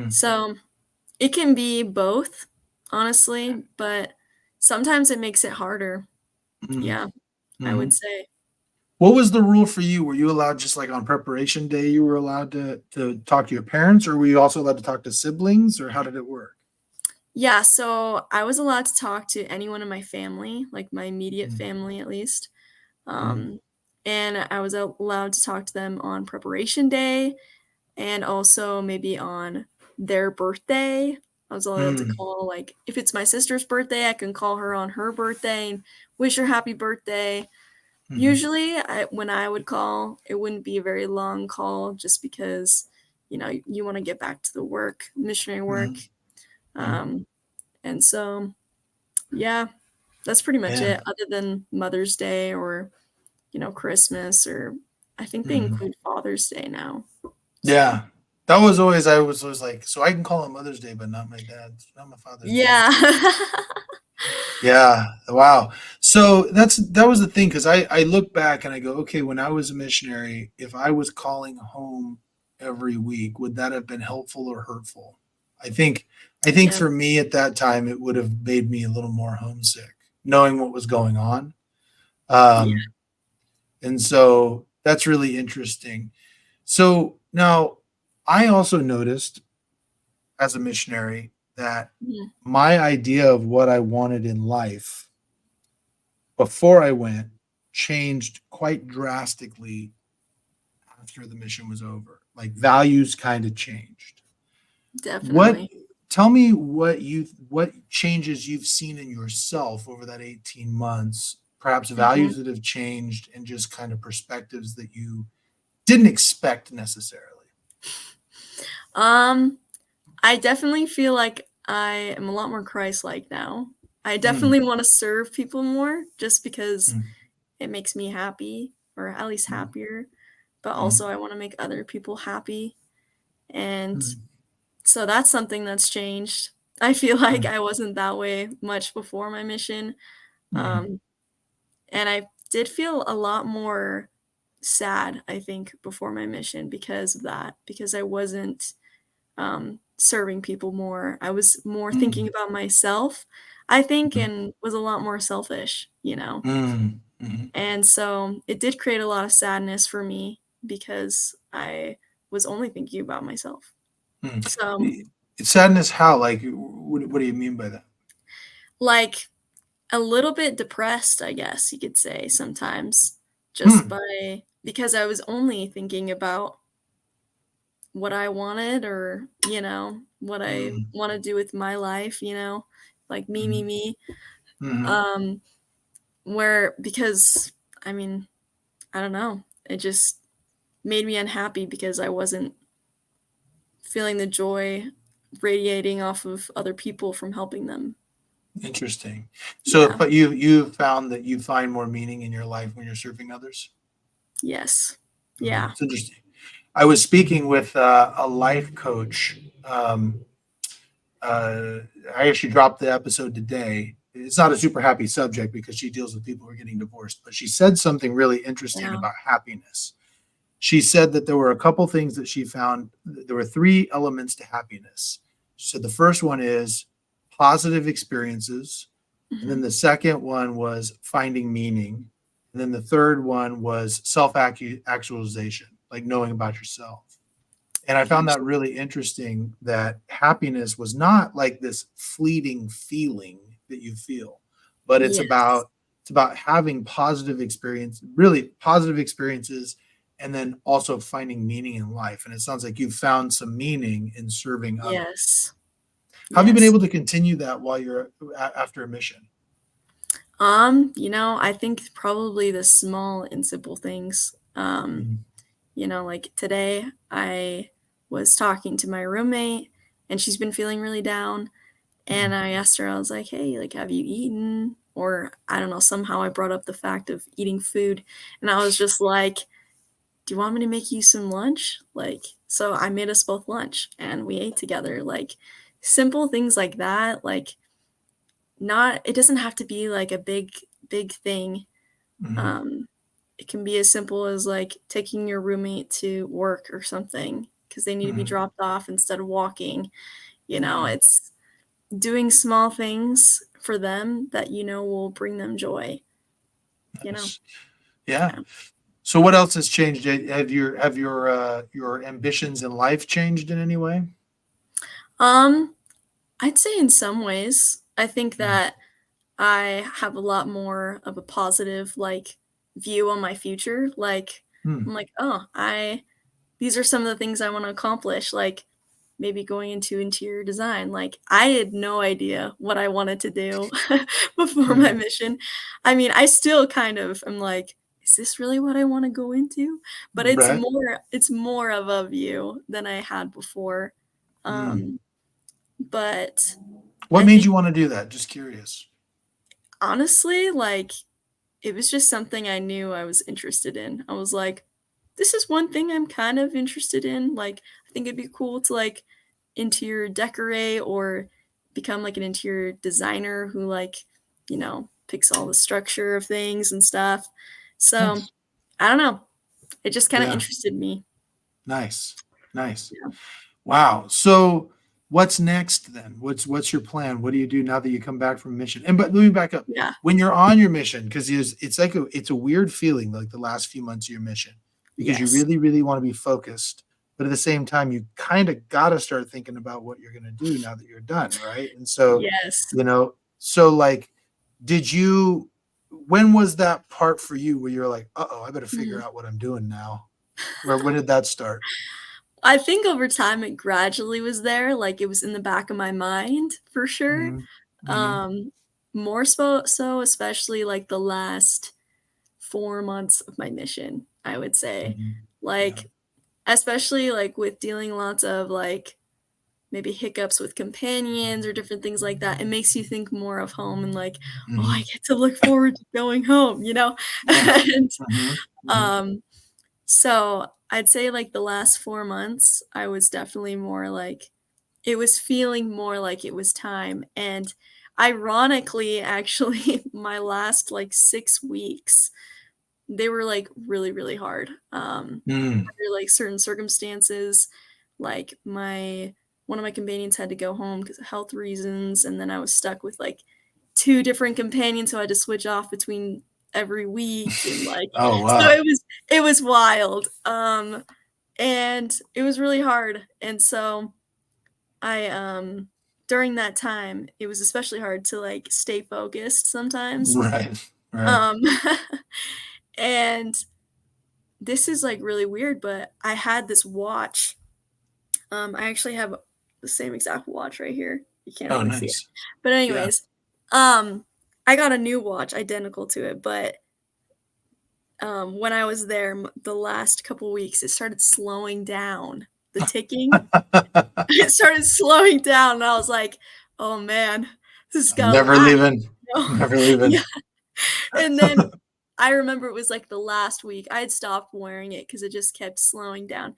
So it can be both, honestly, but sometimes it makes it harder. mm-hmm, Yeah, I mm-hmm. would say. What was the rule for you? Were you allowed, just like on preparation day, you were allowed to talk to your parents, or were you also allowed to talk to siblings, or how did it work? Yeah, so I was allowed to talk to anyone in my family, like my immediate Mm-hmm, family at least. mm-hmm, Um, and I was allowed to talk to them on preparation day and also maybe on their birthday. I was allowed to call, like, if it's my sister's birthday, I can call her on her birthday and wish her happy birthday. mm-hmm, Usually, when I would call, it wouldn't be a very long call just because, you want to get back to the work, missionary work. mm-hmm, mm-hmm. Um, and so, yeah, that's pretty much Man. it, other than Mother's Day or, Christmas, or I think they Mm-hmm. include Father's Day now. So, Yeah. That was always, I was always like, so I can call it Mother's Day, but not my dad's, not my Father's Day. yeah. Yeah. Wow. So that was the thing, because I look back and I go, okay, when I was a missionary, if I was calling home every week, would that have been helpful or hurtful? I think I think Yeah. for me at that time, it would have made me a little more homesick, knowing what was going on. Yeah. Um, and so that's really interesting. So now, I also noticed as a missionary that Mhm. my idea of what I wanted in life before I went changed quite drastically after the mission was over. Like, values kind of changed. What Definitely. Tell me what changes you've seen in yourself over that 18 months, perhaps Mhm. values that have changed, and just kind of perspectives that you didn't expect necessarily? Um, I definitely feel like I am a lot more Christ-like now. I Mm, definitely wanna serve people more just because mm, it makes me happy, or at least mm, happier, but mm, also I wanna make other people happy, and mm, so that's something that's changed. I feel like mm, I wasn't that way much before my mission, mm, um, and I did feel a lot more sad, I think, before my mission because of that, because I wasn't, serving people more. I was more thinking mm, about myself, I think, mm, and was a lot more selfish, you know? mm, mhm, And so it did create a lot of sadness for me because I was only thinking about myself. mm. So, Y- Sadness, how? Like, what do you mean by that? like, a little bit depressed, I guess you could say sometimes, just Hmm. by because I was only thinking about what I wanted or, what I Mm, wanna do with my life, like me, me, mm, me. mhm. Um, where because, I mean, I don't know, it just made me unhappy because I wasn't feeling the joy radiating off of other people from helping them. Interesting. So, Yeah. but you found that you find more meaning in your life when you're serving others? Yes. Mm, Yeah. it's interesting. I was speaking with a life coach. Uh, I actually dropped the episode today. It's not a super happy subject because she deals with people who are getting divorced, but she said something really interesting Yeah. about happiness. She said that there were a couple things that she found. There were three elements to happiness. She said the first one is positive experiences. And then Mhm. the second one was finding meaning. And then the third one was self actualization, like knowing about yourself. And I found that Absolutely. really interesting that happiness was not like this fleeting feeling that you feel, but Yes. it's about having positive experience, really positive experiences, and then also finding meaning in life. And it sounds like you found some meaning in serving others. Yes. How have you been Yes. able to continue that while you're after a mission? I think probably the small and simple things. Mm, Like today I was talking to my roommate and she's been feeling really down. And mm, I asked her, I was like, hey, like, have you eaten? Or I don't know, somehow I brought up the fact of eating food. And I was just like, do you want me to make you some lunch? Like, so I made us both lunch and we ate together. Like, simple things like that. Like, not, it doesn't have to be like a big, big thing. mm, Um, it can be as simple as like taking your roommate to work or something because they need to be mm, dropped off instead of walking. mm. It's doing small things for them that will bring them joy, you know? Nice. Yeah. Yeah. So what else has changed? Have your ambitions in life changed in any way? Um, I'd say in some ways, I think Mm, that I have a lot more of a positive, like, view on my future, like, mm, I'm like, "Oh, I these are some of the things I wanna accomplish," like, maybe going into interior design, like, I had no idea what I wanted to do before my mm. mission. I mean, I still kind of am like, "Is this really what I wanna go into?" But Right. it's more of a view than I had before, Mm. um, but What I made think you want to do that? Just curious. honestly, like, it was just something I knew I was interested in. I was like, "This is one thing I'm kind of interested in." Like, I think it'd be cool to, like, interior decorate or become, like, an interior designer who, like, picks all the structure of things and stuff. So, Nice. I don't know. It just kinda Yeah. interested me. Nice. Nice. Yeah. Wow. So what's next then? What's your plan? What do you do now that you come back from mission? And but let me back up. Yeah. When you're on your mission, because it's like it's a weird feeling like the last few months of your mission because you Yes. really, really want to be focused. But at the same time, you kind of got to start thinking about what you're going to do now that you're done, right? And so, Yes. like, did you, when was that part for you where you're like, uh oh, I better figure Mhm. out what I'm doing now? Where when did that start? I think over time it gradually was there, like, it was in the back of my mind for sure. Mhm, mhm, Um, more so especially, like, the last 4 months of my mission, I would say. mhm, Yeah. like, especially, like, with dealing lots of, like, maybe hiccups with companions or different things like that, it makes you think more of home and, like, "Oh, I Mhm. get to look forward to going home," you know? Yeah. And, Mhm. Mhm. um, so I'd say, like, the last 4 months, I was definitely more like it was feeling more like it was time, and ironically, actually, my last, like, 6 weeks, they were, like, really, really hard, Mm. under, like, certain circumstances, like, my one of my companions had to go home because of health reasons, and then I was stuck with, like, 2 different companions who I had to switch off between every week, and, like Oh, so wow. it was wild, and it was really hard, and so I, during that time, it was especially hard to, like, stay focused sometimes, Right. Right. um, and this is, like, really weird, but I had this watch. I actually have the same exact watch right here. You can't Oh, really see it. nice. But Yeah. anyways, um, I got a new watch identical to it, but, when I was there the last couple weeks, it started slowing down. The ticking, it started slowing down, and I was like, "Oh, man, this is I'm gonna never last." leaving. You know? Never leaving. Yeah, and then I remember it was, like, the last week, I had stopped wearing it because it just kept slowing down.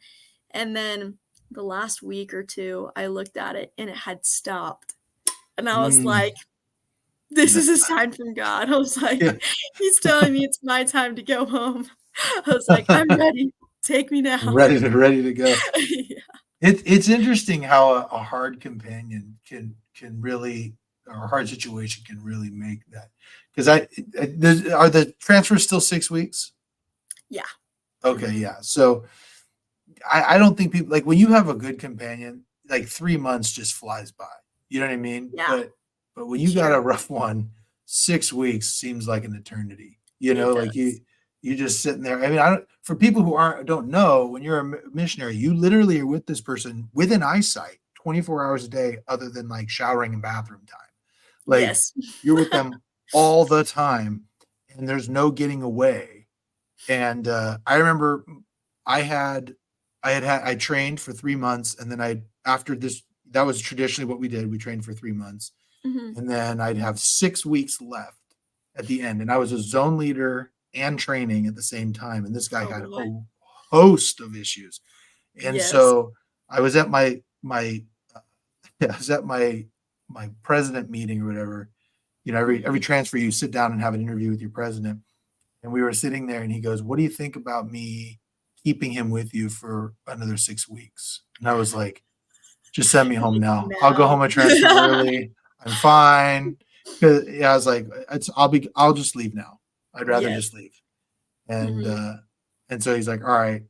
And then the last week or 2, I looked at it and it had stopped. And I was Mm. like, "This Yeah. is a sign from God." I was like, Yeah. "He's telling me it's my time to go home." I was like, "I'm ready. Take me now." Ready to go. Yeah. It's interesting how a hard companion can really, or a hard situation can really make that. Because are the transfers still 6 weeks? Yeah. Okay, Mhm. yeah. So I don't think people, like, when you have a good companion, like 3 months just flies by. You know what I mean? Yeah. But when you got a True. rough one, 6 weeks seems like an eternity. It Like does. you just sitting there. I mean, I don't, for people who don't know, when you're a missionary, you literally are with this person within eyesight 24 hours a day, other than like showering and bathroom time. Like, Yes. you're with them all the time, and there's no getting away. And I remember I had I trained for 3 months, and then I after this, that was traditionally what we did. We trained for 3 months, Mhm. and then I'd have 6 weeks left at the end, and I was a zone leader and training at the same time. And this guy Oh, had my. a host of issues, and Yes. so I was at my uh, I was at my president meeting or whatever. Every Mhm. transfer, you sit down and have an interview with your president, and we were sitting there, and he goes, "What do you think about me keeping him with you for another 6 weeks?" And I was like, "Just send me You're home like, now. I'll go "No." home and transfer early. I'm fine." 'Cause, yeah, I was like, I'll just leave now. I'd rather Yes. just leave. And Mhm. so he's like, "All right,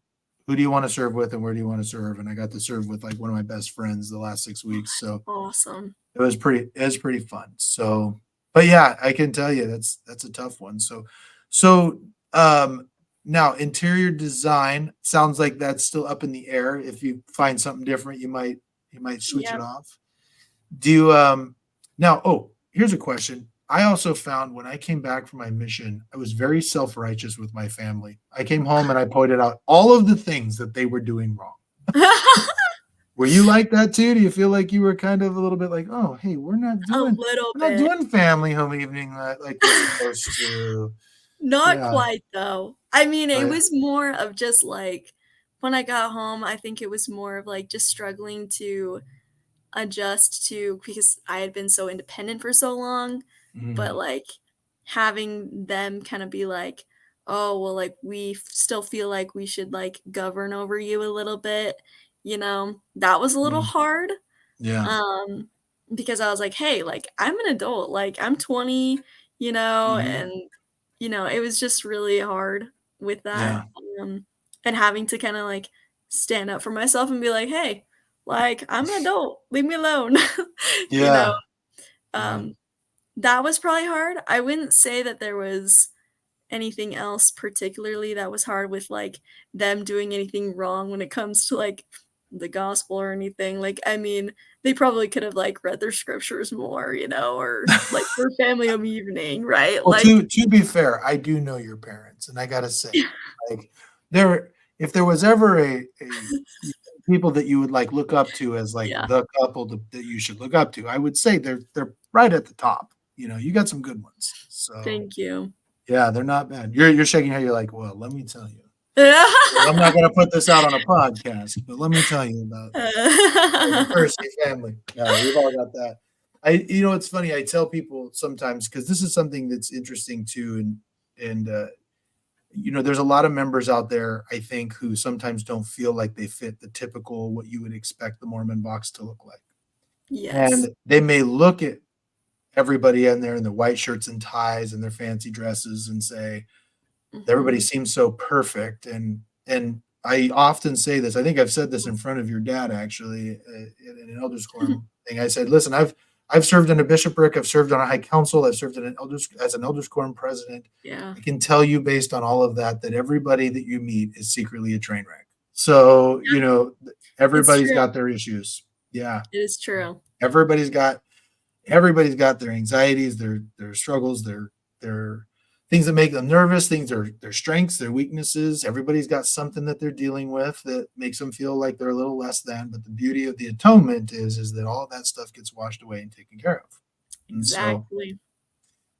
who do you want to serve with, and where do you want to serve?" And I got to serve with like one of my best friends the last 6 weeks. So Awesome. it was pretty fun. So, but yeah, I can tell you that's a tough one. So um now, interior design sounds like that's still up in the air. If you find something different, you might switch it Yep. off. Do you now, oh, here's a question. I also found when I came back from my mission, I was very self-righteous with my family. I came home and I pointed out all of the things that they were doing wrong. Were you like that too? Do you feel like you were kind of a little bit like, "Oh, hey, A little we're not bit. doing family home evening like we're supposed to." Not Yeah, quite, though. I mean, it right. was more of just, like when I got home, I think it was more of, like, just struggling to adjust to because I had been so independent for so long, but, Mm, like, having them kinda be like, "Oh, well, like, we still feel like we should, like, govern over you a little bit," you know? That was a little mm, hard, yeah. um, because I was like, "Hey, like, I'm an adult, like, I'm 20," Mhm, and, it was just really hard with that, yeah, um, and having to kinda, like, stand up for myself and be like, "Hey, like, I'm an adult, leave me alone." You know? yeah, yeah, Um, that was probably hard. I wouldn't say that there was anything else particularly that was hard with, like, them doing anything wrong when it comes to, like, the gospel or anything, like, I mean, they probably could have, like, read their scriptures more, or, like, for family home evening, right? Well, Like to be fair, I do know your parents, and I gotta say, like, they're if there was ever a people that you would like look up to as like Yeah. the couple that you should look up to, I would say they're right at the top. You know, you got some good ones. So Thank you. yeah, they're not bad. You're shaking your head. You're like, well, let me tell you. I'm not going to put this out on a podcast, but let me tell you about the Kersey family. Yeah, we've all got that. It's funny. I tell people sometimes because this is something that's interesting too, and there's a lot of members out there I think who sometimes don't feel like they fit the typical what you would expect the Mormon box to look like, Yes. and they may look at everybody in there in their white shirts and ties and their fancy dresses and say, everybody Mhm. seems so perfect, and I often say this. I think I've said this in front of your dad actually in an elders quorum thing. I said, listen, I've served in a bishopric, I've served on a high council, I've served in an elders as an elders quorum president. Yeah. I can tell you based on all of that everybody that you meet is secretly a train wreck. So It's everybody's true. got their issues. Yeah, It is true. everybody's got everybody's got their anxieties, their struggles, their things that make them nervous, things their strengths, their weaknesses. Everybody's got something that they're dealing with that makes them feel like they're a little less than. But the beauty of the atonement is that all of that stuff gets washed away and taken care of. And Exactly.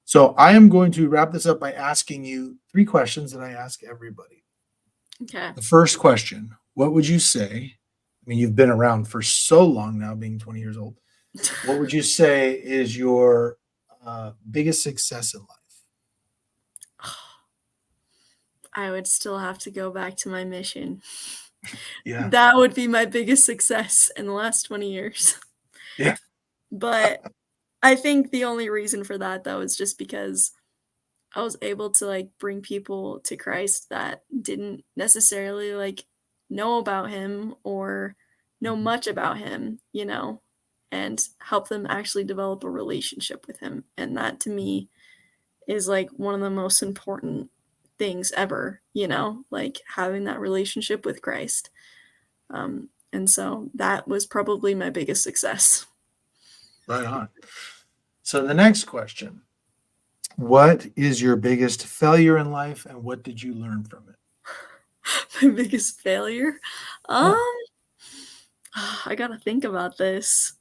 so I am going to wrap this up by asking you 3 questions that I ask everybody. Okay. The first question, what would you say? I mean, you've been around for so long now, being 20 years old. What would you say is your biggest success in life? I would still have to go back to my mission. Yeah. That would be my biggest success in the last 20 years. Yeah. But I think the only reason for that, though, is just because I was able to, like, bring people to Christ that didn't necessarily, like, know about him or know much about him, and help them actually develop a relationship with him, and that to me is, like, one of the most important things ever, like, having that relationship with Christ. And so that was probably my biggest success. Right on. So the next question, what is your biggest failure in life and what did you learn from it? My biggest failure? Yeah. Um, I gotta think about this.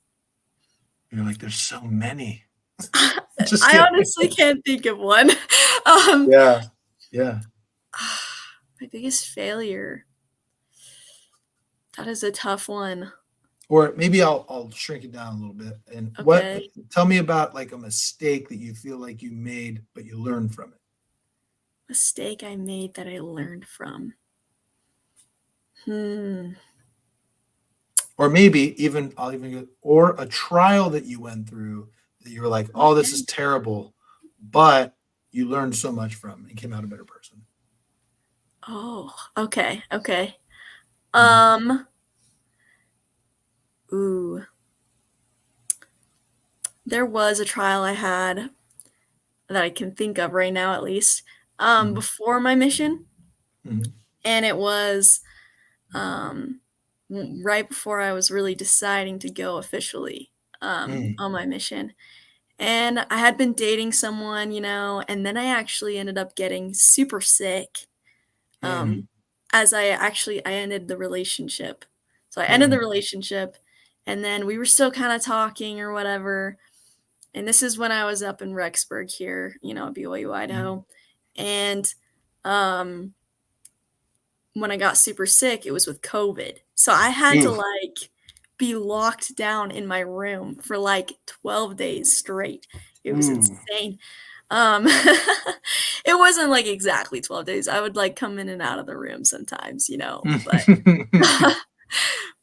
You're like, there's so many. Just I kidding. honestly can't think of one. Um, Yeah. Yeah. my biggest failure. That is a tough one. Or maybe I'll shrink it down a little bit. And Okay. tell me about like a mistake that you feel like you made, but you learned from it. Mistake I made that I learned from. Hmm. Or maybe even I'll even go, or a trial that you went through that you were like, oh, this is Okay. terrible, but you learned so much from and came out a better person. Oh, okay. Okay. Mhm. Um, ooh. There was a trial I had that I can think of right now at least, Mhm. before my mission, Mhm. and it was, um, right before I was really deciding to go officially, Mm. on my mission. And I had been dating someone, and then I actually ended up getting super sick, Mm. um, as I ended the relationship. So I ended the Mm. relationship, and then we were still kinda talking or whatever, and this is when I was up in Rexburg here, Mm. BYU-Idaho, and, um, when I got super sick, it was with COVID. So I had to, Ooh. like, be locked down in my room for, like, 12 days straight. It was Ooh. insane. Um, it wasn't, like, exactly 12 days. I would, like, come in and out of the room sometimes, but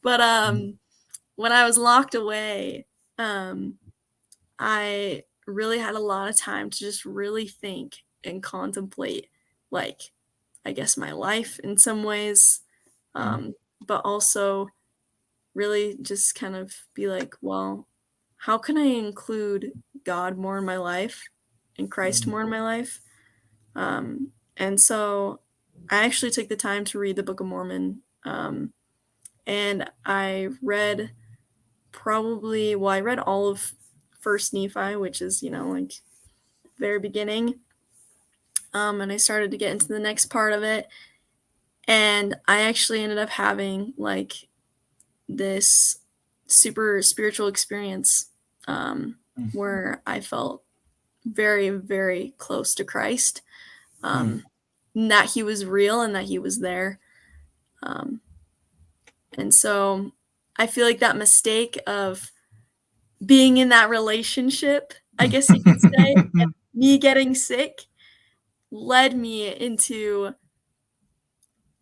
but, when I was locked away, um, I really had a lot of time to just really think and contemplate, like, I guess, my life in some ways, Mm. but also really just kind of be like, well, how can I include God more in my life and Christ Mm. more in my life? And so I actually took the time to read the Book of Mormon. And I read I read all of First Nephi, which is, like very beginning. And I started to get into the next part of it. And I actually ended up having like this super spiritual experience where I felt very, very close to Christ, Mm. and that he was real and that he was there. Um, and so I feel like that mistake of being in that relationship, I guess you could say, and me getting sick led me into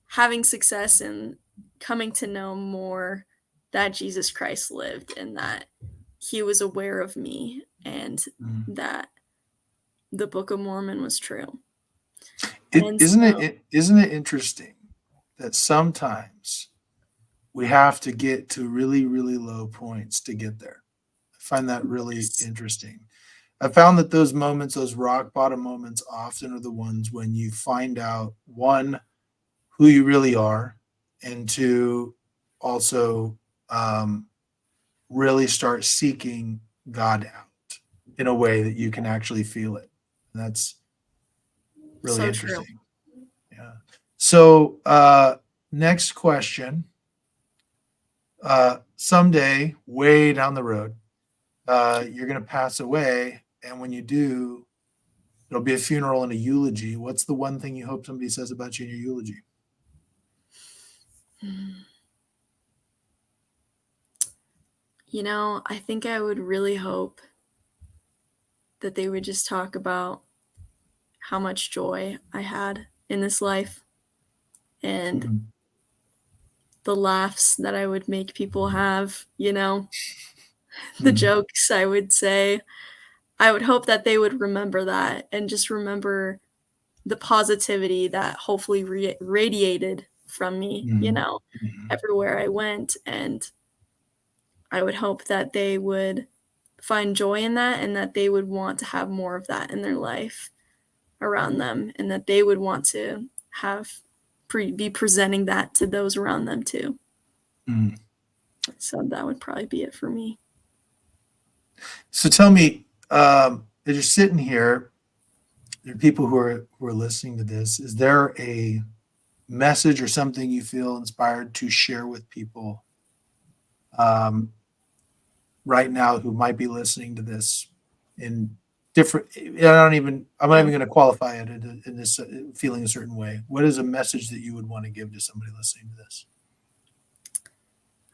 having success and coming to know more that Jesus Christ lived and that he was aware of me and Mm. that the Book of Mormon was true. It And isn't so, isn't it interesting that sometimes we have to get to really, really low points to get there. I find that really yes, interesting. I found that those moments, those rock bottom moments, often are the ones when you find out, one, who you really are, and two, also um, really start seeking God out in a way that you can actually feel it. And that's really so true. interesting. Yeah. So, next question. Someday, way down the road, you're going to pass away. And when you do, it'll be a funeral and a eulogy. What's the one thing you hope somebody says about you in your eulogy? You know, I think I would really hope that they would just talk about how much joy I had in this life and Mhm. the laughs that I would make people have, you know, the Mhm. jokes I would say. I would hope that they would remember that and just remember the positivity that hopefully radiated from me, you Mhm. know, Mhm. everywhere I went. And I would hope that they would find joy in that and that they would want to have more of that in their life around them and that they would want to have be presenting that to those around them too. Mhm. So that would probably be it for me. So tell me, as you're sitting here, there are people who are listening to this. Is there a message or something you feel inspired to share with people um, right now who might be listening to this in different? I'm not Yeah. even going to qualify it in this feeling a certain way. What is a message that you would want to give to somebody listening to this?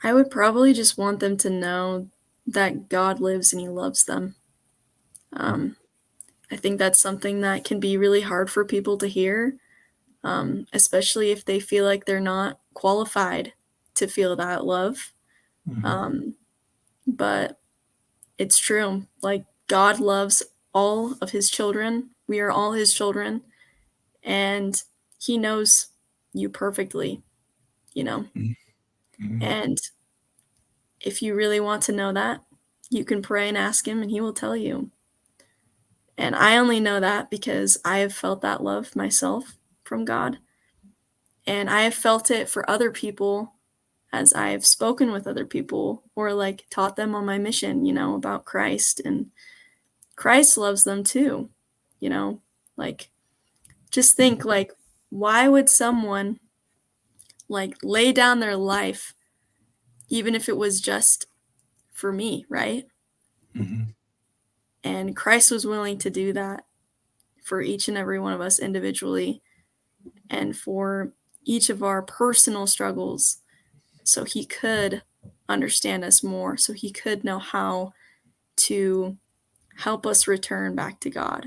I would probably just want them to know that God lives and he loves them. Um, I think that's something that can be really hard for people to hear, especially if they feel like they're not qualified to feel that love. Mhm. Um, but it's true. Like, God loves all of his children. We are all his children, and he knows you perfectly, you know? Mhm. Mhm. And if you really want to know that, you can pray and ask him, and he will tell you. And I only know that because I have felt that love myself from God. And I have felt it for other people as I've spoken with other people or like taught them on my mission, you know, about Christ. And Christ loves them too, you know, like just think like, why would someone like lay down their life, even if it was just for me, right? Mhm. And Christ was willing to do that for each and every one of us individually and for each of our personal struggles so he could understand us more, so he could know how to help us return back to God.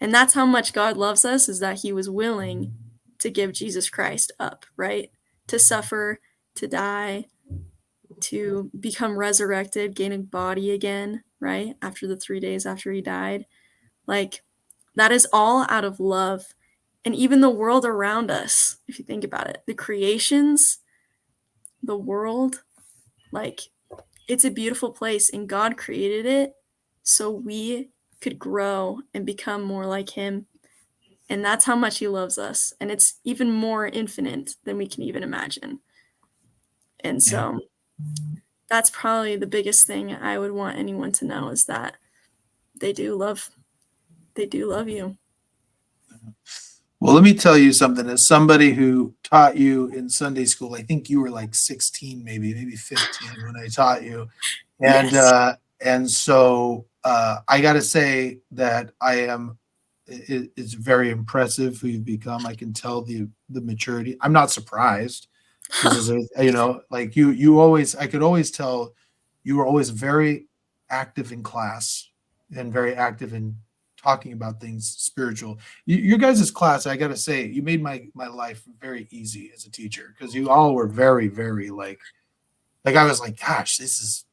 And that's how much God loves us, is that he was willing to give Jesus Christ up, right? To suffer, to die, to become resurrected, gain a body again, right? After the 3 days after he died. Like, that is all out of love. And even the world around us, if you think about it, the creations, the world, like, it's a beautiful place and God created it so we could grow and become more like him. And that's how much he loves us. And it's even more infinite than we can even imagine. And Yeah. so that's probably the biggest thing I would want anyone to know is that they do love they do love you. Well, let me tell you something. As somebody who taught you in Sunday school, I think you were like 16, maybe 15 when I taught you. And Yes. I got to say that it's very impressive who you've become. I can tell the maturity. I'm not surprised because like you always, I could always tell you were always very active in class and very active in talking about things spiritual. Your guys' class, I got to say, you made my life very easy as a teacher because you all were very, very like I was like, gosh, this is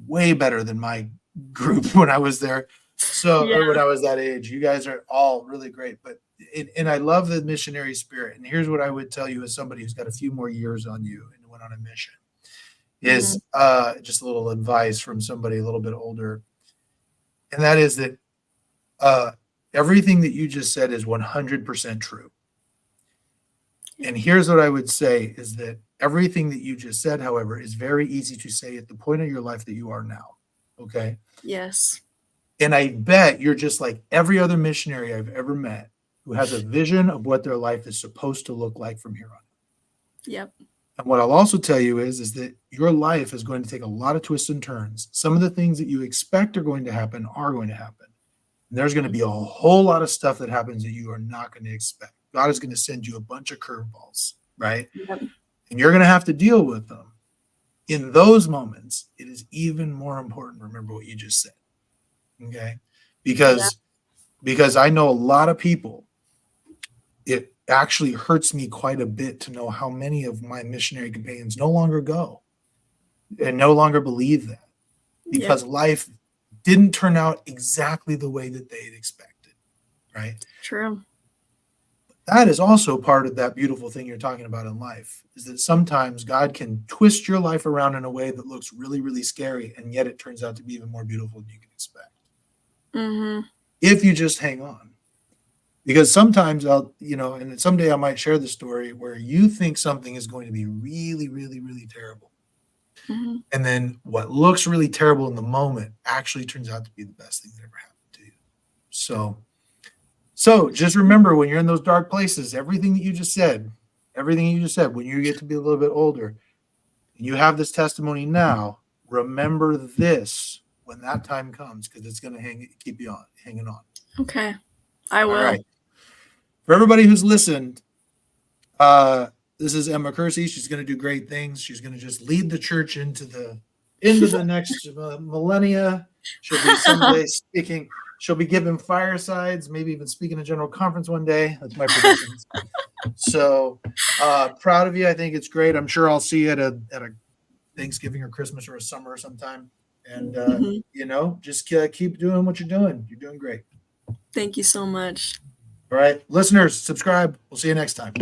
way better than my group when I was there. So, Yeah. or when I was that age, you guys are all really great. But and I love the missionary spirit. And here's what I would tell you as somebody who's got a few more years on you and went on a mission is just a little advice from somebody a little bit older. And that is that everything that you just said is 100% true. And here's what I would say is that everything that you just said, however, is very easy to say at the point of your life that you are now. Okay. Yes. And I bet you're just like every other missionary I've ever met who has a vision of what their life is supposed to look like from here on. Yep. And what I'll also tell you is that your life is going to take a lot of twists and turns. Some of the things that you expect are going to happen are going to happen. And there's going to be a whole lot of stuff that happens that you are not going to expect. God is going to send you a bunch of curveballs, right? Yep. And you're going to have to deal with them. In those moments, it is even more important to remember what you just said. Okay? Because I know a lot of people, it actually hurts me quite a bit to know how many of my missionary companions no longer go and no longer believe that because life didn't turn out exactly the way that they had expected, right? True. That is also part of that beautiful thing you're talking about in life, is that sometimes God can twist your life around in a way that looks really, really scary, and yet it turns out to be even more beautiful than you can expect. If you just hang on. Because sometimes and someday I might share the story where you think something is going to be really, really, really terrible. And then what looks really terrible in the moment actually turns out to be the best thing that ever happened to you. So just remember when you're in those dark places, everything you just said, when you get to be a little bit older, and you have this testimony now, remember this when that time comes, because it's going to keep you hanging on. Okay. I will. All right. For everybody who's listened, this is Emma Kersey. She's going to do great things. She's going to just lead the church into the next millennia. She'll be someday speaking. She'll be giving firesides, maybe even speaking at General Conference one day. That's my predictions. So proud of you. I think it's great. I'm sure I'll see you at a Thanksgiving or Christmas or a summer sometime. And, just keep doing what you're doing. You're doing great. Thank you so much. All right. Listeners, subscribe. We'll see you next time.